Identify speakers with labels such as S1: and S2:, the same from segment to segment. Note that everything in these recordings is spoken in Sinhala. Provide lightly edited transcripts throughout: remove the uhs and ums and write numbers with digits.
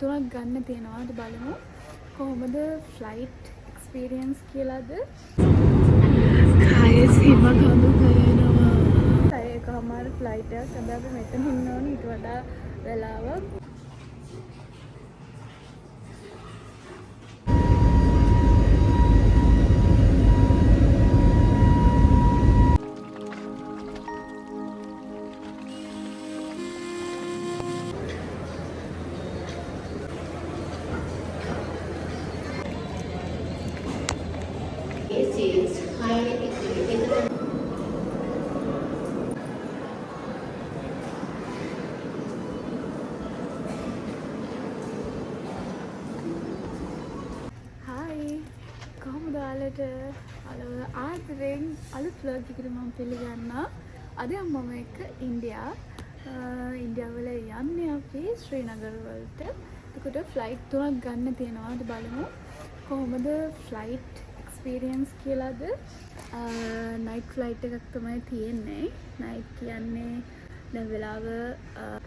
S1: තුනක් ගන්න තියෙනවා. අපි බලමු කොහොමද ෆ්ලයිට් එක්ස්පීරියන්ස් කියලාද. කයස් හිම කඳු ගයනවා. එකමාර ෆ්ලයිට් එකක්. අද අපි මෙතන ඉන්න ඕනේ ඊට වඩා වෙලාවක්. කොහොමද ඔයාලට ආදරෙන් අලුත් vlog එකකට මම පිළිගන්නවා. අද මම එක්ක ඉන්දියාවල යන්නේ අපි ශ්‍රීනගර වලට. එතකොට ෆ්ලයිට් තුනක් ගන්න තියෙනවා. අපි බලමු කොහොමද ෆ්ලයිට් එක්ස්පීරියන්ස් කියලාද. නයිට් ෆ්ලයිට් එකක් තමයි තියෙන්නේ. නයිට් කියන්නේ දැන් වෙලාව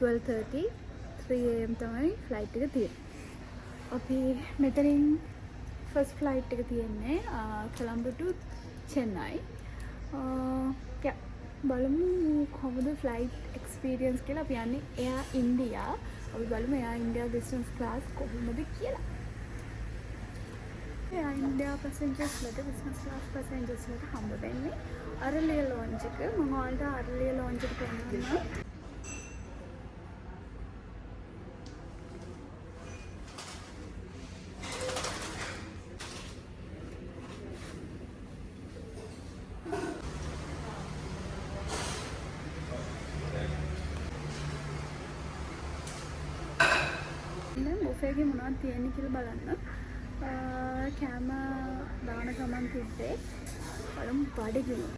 S1: 12:30 3 am තමයි ෆ්ලයිට් එක තියෙන්නේ. අපි මෙතනින් ෆස්ට් ෆ්ලයිට් එක තියෙන්නේ කොළඹ ටු චෙන්නයි. බලමු කොහොමද ෆ්ලයිට් එක්ස්පීරියන්ස් කියලා. අපි යන්නේ එයා ඉන්දියා. අපි බලමු එයා ඉන්දියා බිස්නස් ක්ලාස් කොහොමද කියලා. එයා ඉන්දියා පැසෙන්ජර්ස් වලට බිස්නස් ක්ලාස් පැසෙන්ජර්ස් වලට හම්බ වෙන්නේ අරලිය ලොන්ජ් එක. මම ඔයාලට අරලිය ලොන්ජ් එක පෙන්නන්නම්. බුෆේගේ මොනවද තියෙන්නේ කියලා බලන්න. කෑම දාන ගමන් තිබ්බේ බලමු බඩගිනි.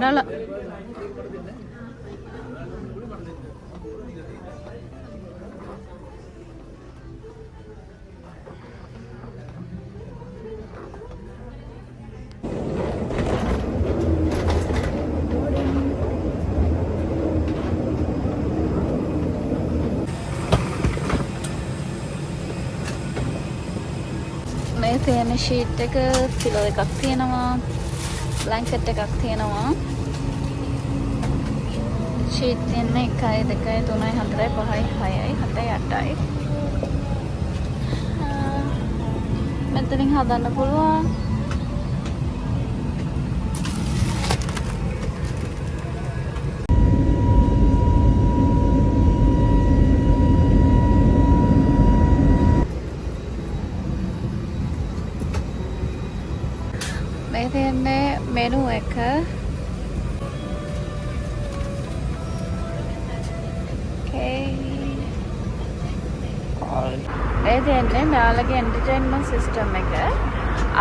S1: Dala. මේ තියෙන ෂීට් එක පිලෝ එකක් තියෙනවා. බ්ලැන්කට් එකක් තියෙනවා. ෂීට් තියෙන්නේ 1 2 3 4 5 6 7 8යි. මෙතනින් හදන්න පුළුවන්. මේ තියෙන්නේ මෙනු එක. මේ තියෙන්නේ මෙයාලගේ එන්ටර්ටේන්මන්ට් සිස්ටම් එක.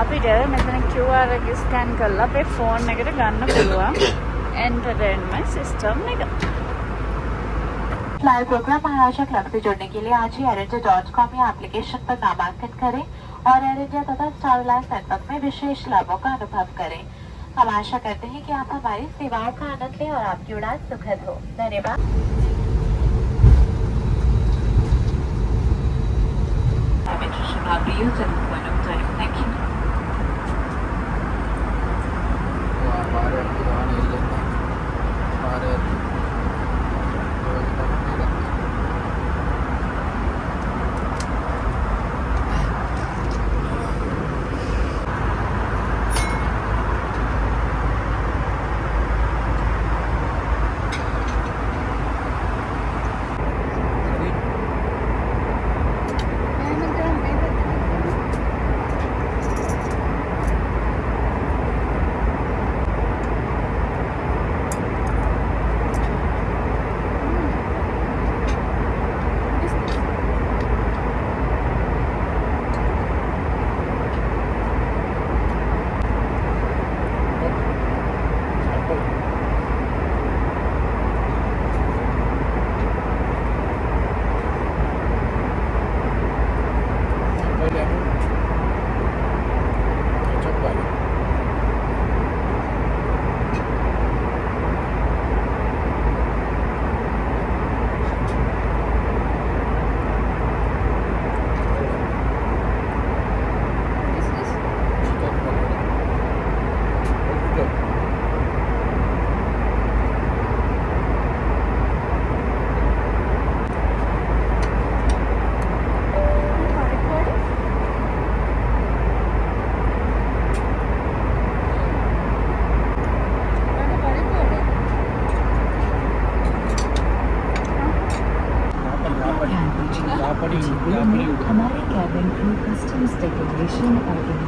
S1: අපිට මෙතන QR එක ස්කෑන් කරලා අපේ ෆෝන් එකට ගන්න පුළුවන් एंटरटेनमेंट सिस्टम निगम।
S2: लाइव प्रोग्राम महाराष्ट्र क्लब से जुड़ने के लिए आज ही airIndia.com या एप्लीकेशन पर नामांकन करें और एयर इंडिया तथा स्टार अलायंस नेटवर्क में विशेष लाभों का अनुभव करें। हम आशा करते हैं कि आप हमारी सेवाओं का आनंद लें और आपकी उड़ान सुखद हो। धन्यवाद।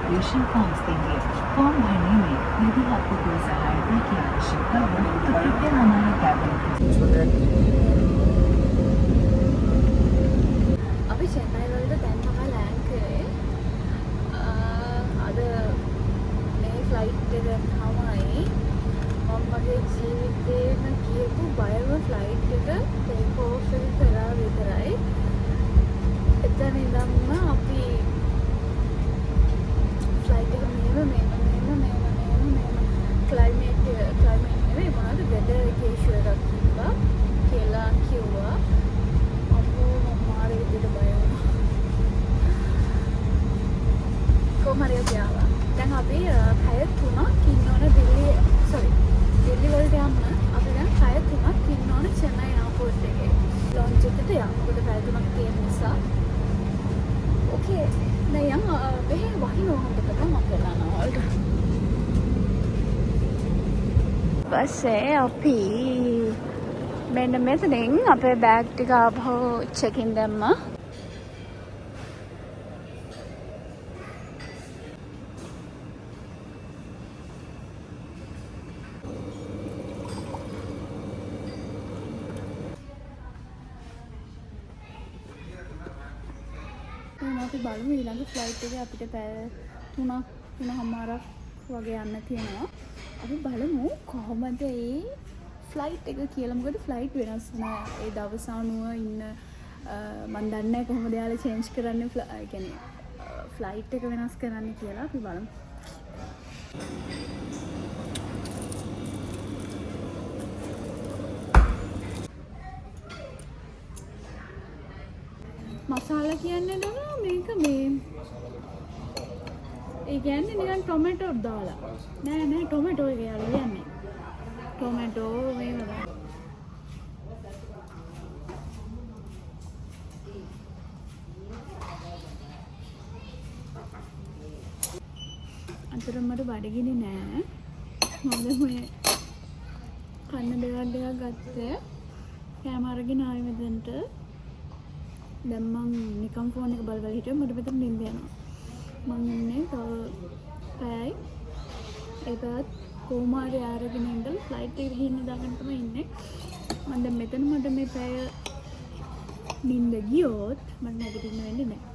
S2: ऑपरेशन फॉर्म्स देंगे। फॉर्म भरने में यदि आपको कोई सहायता की आवश्यकता हो तो कृपया हमारे कैबिन
S1: අපි චෙන්නයි වලට දැන් තමයි ලෑන්ඩ් කරේ. අද මේ ෆ්ලයිට් එක තමයි මම මගේ ජීවිතේම කියපු බයම ෆ්ලයිට් එක ටේක් ඕෆ් එක කරා විතරයි. එතන ඉඳන්ම අපි ෆ්ලයිට් එක මෙහෙම ක්ලයිමේට් නෙවෙයි මොනවද වෙදර් එකේ ඉෂුව එකක් තිබ්බා කියලා කිව්වා. අම්මෝ මම මාරේ විදිහට බය වුණා. කොහොම හරි අපි ආවා. දැන් අපි පැය 3ක් ඉන්න ඕන දිල්ලි වලට යන්න. අපි දැන් පැය 3ක් ඉන්න ඕන චෙන්නයි එයාපෝට් එකේ. ලොන්ච් එකට යන්න. මොකද පැය 3ක් තියෙන නිසා. ඕකේ. දැන් යන්න මෙහෙ වහිනවා හොඳට තමයි අපලනවා වලට. බස්සේ අපි මෙන්න මෙතනින් අපේ බෑග් ටික ආපහු චෙකින් දැම්මා. අපි බලමු ඊළඟ ෆ්ලයිට් එකේ අපිට පැය 3:00ක් වගේ යන්න තියෙනවා. අපි බලමු කොහොමද ඒ ෆ්ලයිට් එක කියලා. මොකද ෆ්ලයිට් වෙනස් වෙනවා ඒ දවස් අනුව ඉන්න. මම දන්නේ නැහැ කොහොමද යාලා චේන්ජ් කරන්නේ ෆ්ලයිට් එක වෙනස් කරන්න කියලා. අපි බලමු. මසාලා කියන්නේ නේද මේක මේ ඒ කියන්නේ නිකන් ටොමැටෝ දාලා. නෑ ටොමැටෝ එක යාළුවා කියන්නේ. ටොමැටෝ මේව දාලා. අතරම මට බඩගිනි නෑ. මම මේ කන්න දෙකක් ගත්තේ. කෑම අරගෙන ආවේ මෙතනට. දැන් මම නිකන් ෆෝන් එක බල බල හිටියා. මට මෙතන නිින්ද යනවා. මම ඉන්නේ තව පැයයි. ඒකත් කොමාරේ ආරගෙන ඉඳලා ෆ්ලයිට් එකට ගිහින් දාගෙන තමයි ඉන්නේ. මම දැන් මෙතන මට මේ පැය නිින්ද ගියොත් මට නැගිටින්න වෙන්නේ නැහැ.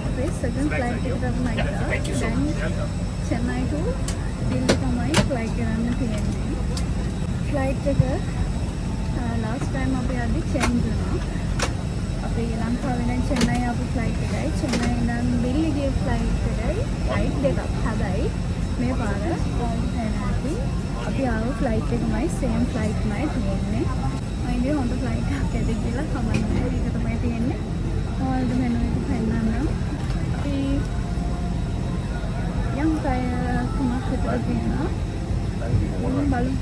S1: අපේ සෙකන්ඩ් ෆ්ලයිට් එක තමයි නැගිටලා. දැන් චෙන්නයි to දිල්ලි තමයි ෆ්ලයි කරන්න තියෙන්නේ. ෆ්ලයිට් එක ලාස්ට් ටයිම් අපි ආදි චේන්ජ් වුණා. අපි ලංකාවේ ඉඳන් චෙන්නයි ආපු ෆ්ලයිට් එකයි චෙන්නයි ඉඳන් දිල්ලි ගිය ෆ්ලයිට් එකයි ෆ්ලයිට් දෙකක්. හැබැයි මේ පාර අපි ආව ෆ්ලයිට් එකමයි සේම් ෆ්ලයිට්මයි තියෙන්නේ. මම ඉන්නේ හොඳ ෆ්ලයිට් එකක් ඇද කියලා කමන්නේ. ඒක තමයි තියෙන්නේ. ඔයාලට මෙන්න මේක පෙන්නන්නම්. අපි යම් පැය 3ක් විතර තියෙනවා. බලමු.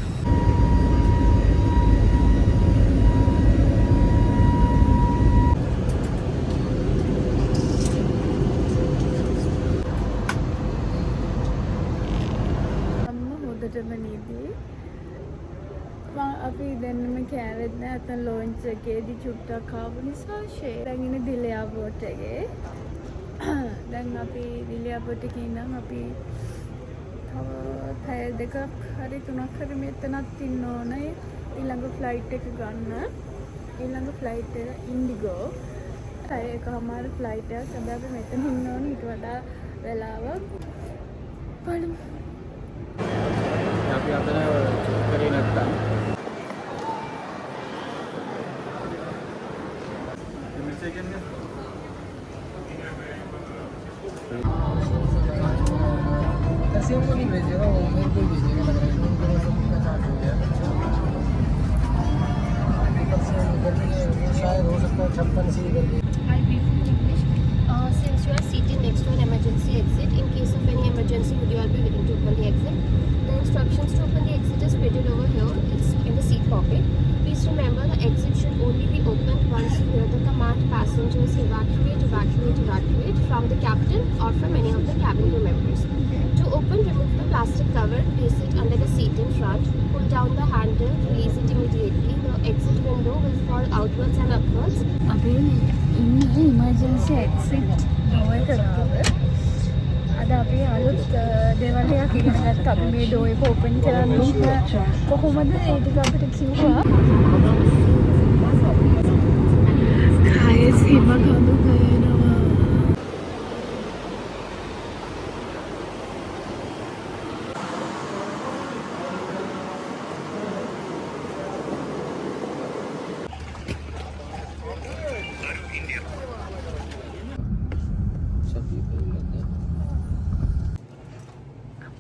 S1: අපි දැන්නම කෑවෙත් නෑ. අතන ලොන්ච් එකේදී චුට්ටක් ආපු නිසා ෂේ. දැන් ඉන්නේ දිල්ලි එයාපෝට් එකේ. දැන් අපි දිල්ලි එයාපෝට් එකේ ඉඳන් අපි තව පැය 2ක් හරි 3ක් හරි මෙතනත් ඉන්න ඕනේ ඊළඟ ෆ්ලයිට් එක ගන්න. ඊළඟ ෆ්ලයිට් එක ඉන්ඩිගෝ. පැය එකමාර ෆ්ලයිට් එකක්. හැබැයි අපි මෙතන ඉන්න ඕනේ ඊට වඩා වෙලාවක්. බලමු.
S3: අපි අතන චෙක් කරේ නැත්තම් මෙසේජ් එකක් ऐसे वो नहीं भेजेगा, वो मेरे को भेजेगा। लग रहा है उनको का चार्ज हो गया। शायद हो सकता है 56 से इधर भी।
S4: I'll brief you in English. Since you are seated next to an emergency exit, in case of any emergency, would you all be willing to open the exit? The instructions to open the exit is printed over here. It's in the seat pocket. Please remember the exit should only be opened once you hear the command passengers evacuate, evacuate, evacuate from the captain or from any of the cabin crew members. To open, remove the plastic cover, place it under the seat in front, pull down the handle, release it immediately. The exit window will fall outwards and upwards.
S1: අපි මේ ඉමර්ජන්සි එක්සිට් ඩෝ එක ගාව. අද අපි අලුත් දේවල් ටිකක් ඉගෙන ගත්තා. අපි මේ ඩෝ එක ඕපන් කරන්නේ කොහොමද ඒ ටික අපිට කිව්වා. කය සීම කඳු කයනවා.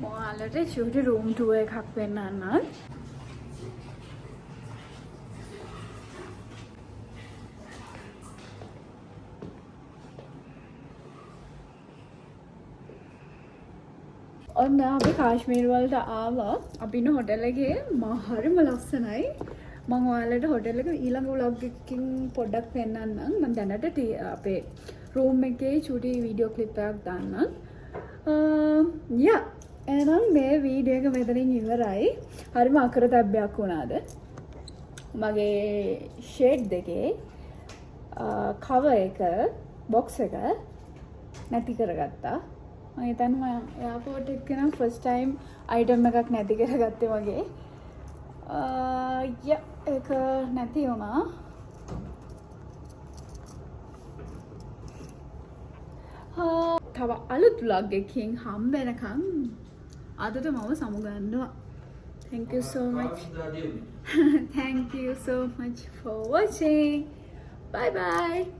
S1: මොහාලට චූටි රූම් ටුවර් එකක් වෙන්නන්න. ඔන්න අපි කාශ්මීර වලට ආවා. අපි ඉන්න හොටෙල් එකේ හරිම ලස්සනයි. මම ඔයාලට හොටෙල් එක ඊළඟ vlog එකකින් පොඩ්ඩක් පෙන්නන්නම්. මම දැනට අපේ රූම් එකේ චූටි වීඩියෝ ක්ලිප් එකක් දාන්නම්. එහෙනම් මේ වීඩියෝ එක මෙතනින් ඉවරයි. හරිම අකරතැබ්බයක් වුණාද? මගේ ෂේඩ් දෙකේ කවර් එක බොක්ස් එක නැති කරගත්තා. මම හිතන්නේ මම එයාපෝට් එකේ නම් ෆස්ට් ටයිම් අයිටම් එකක් නැති කරගත්තේ වගේ. ඒක නැති වුණා. තව අලුත් vlog එකකින් හම්බ වෙනකන් අදට මම සමුගන්නවා. Thank you so much. Thank you so much for watching. Bye bye.